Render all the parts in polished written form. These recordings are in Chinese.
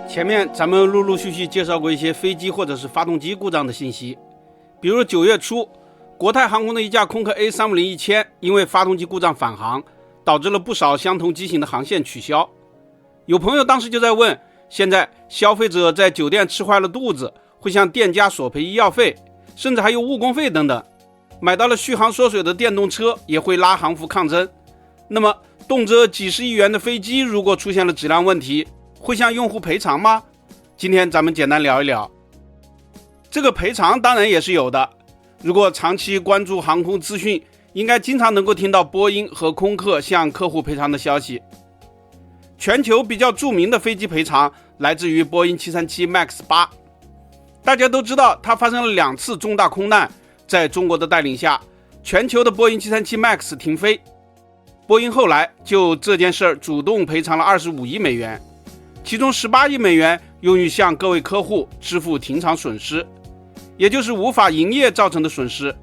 前面咱们陆陆续续介绍过一些飞机或者是发动机故障的信息，比如9月初，国泰航空的一架空客 A350-1000因为发动机故障返航，导致了不少相同机型的航线取消。有朋友当时就在问，现在消费者在酒店吃坏了肚子，会向店家索赔医药费，甚至还有误工费等等，买到了续航缩水的电动车也会拉航幅抗争。那么动辄几十亿元的飞机如果出现了质量问题，会向用户赔偿吗？今天咱们简单聊一聊。这个赔偿当然也是有的，如果长期关注航空资讯，应该经常能够听到波音和空客向客户赔偿的消息。全球比较著名的飞机赔偿来自于波音737 MAX 8，大家都知道它发生了2次重大空难，在中国的带领下，全球的波音737 MAX 停飞。波音后来就这件事主动赔偿了25亿美元，其中18亿美元用于向各位客户支付停厂损失，也就是无法营业造成的损失。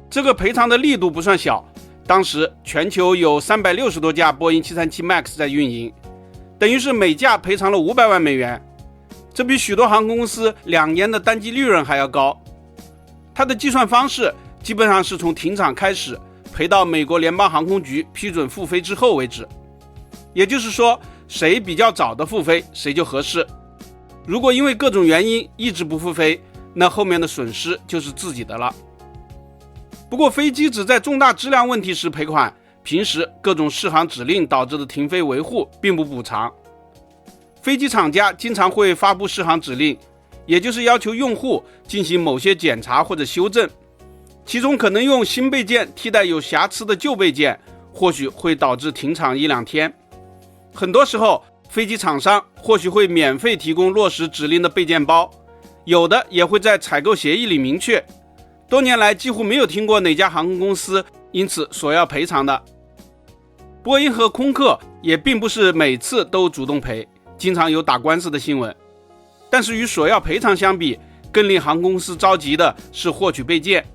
这个赔偿的力度不算小，当时全球有360多架波音737 MAX 在运营，等于是每架赔偿了500万美元，这比许多航空公司2年的单季利润还要高。它的计算方式基本上是从停厂开始赔到美国联邦航空局批准复飞之后为止，也就是说谁比较早的复飞谁就合适。如果因为各种原因一直不复飞，那后面的损失就是自己的了。不过飞机只在重大质量问题时赔款，平时各种适航指令导致的停飞维护并不补偿。飞机厂家经常会发布适航指令，也就是要求用户进行某些检查或者修正，其中可能用新备件替代有瑕疵的旧备件，或许会导致停厂1-2天。很多时候飞机厂商或许会免费提供落实指令的备件包，有的也会在采购协议里明确。多年来几乎没有听过哪家航空公司因此索要赔偿的。波音和空客也并不是每次都主动赔，经常有打官司的新闻。但是与索要赔偿相比，更令航空公司着急的是获取备件。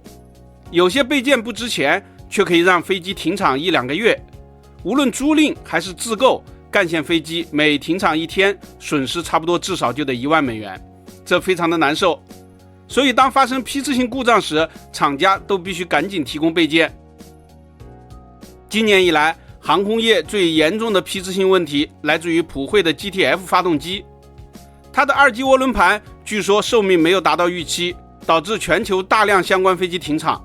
有些备件不值钱，却可以让飞机停厂1-2个月。无论租赁还是自购，干线飞机每停厂1天，损失差不多至少就得1万美元，这非常的难受。所以当发生批次性故障时，厂家都必须赶紧提供备件。今年以来，航空业最严重的批次性问题来自于普惠的 GTF 发动机，它的2级涡轮盘据说寿命没有达到预期，导致全球大量相关飞机停厂。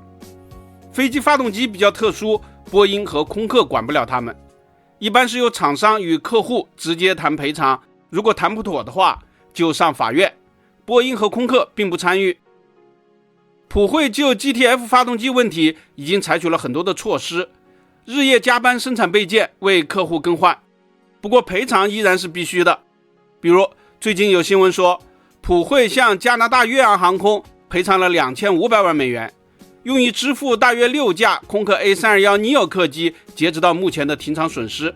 飞机发动机比较特殊，波音和空客管不了它们，一般是由厂商与客户直接谈赔偿，如果谈不妥的话就上法院，波音和空客并不参与。普惠就 GTF 发动机问题已经采取了很多的措施，日夜加班生产备件为客户更换，不过赔偿依然是必须的。比如最近有新闻说，普惠向加拿大悦昂航空赔偿了2500万美元，用于支付大约6架空客 A321neo 客机截止到目前的停厂损失，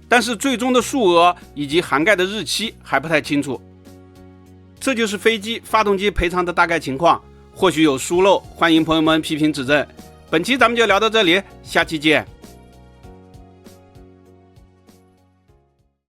但是最终的数额以及涵盖的日期还不太清楚。这就是飞机发动机赔偿的大概情况，或许有疏漏，欢迎朋友们批评指正。本期咱们就聊到这里，下期见。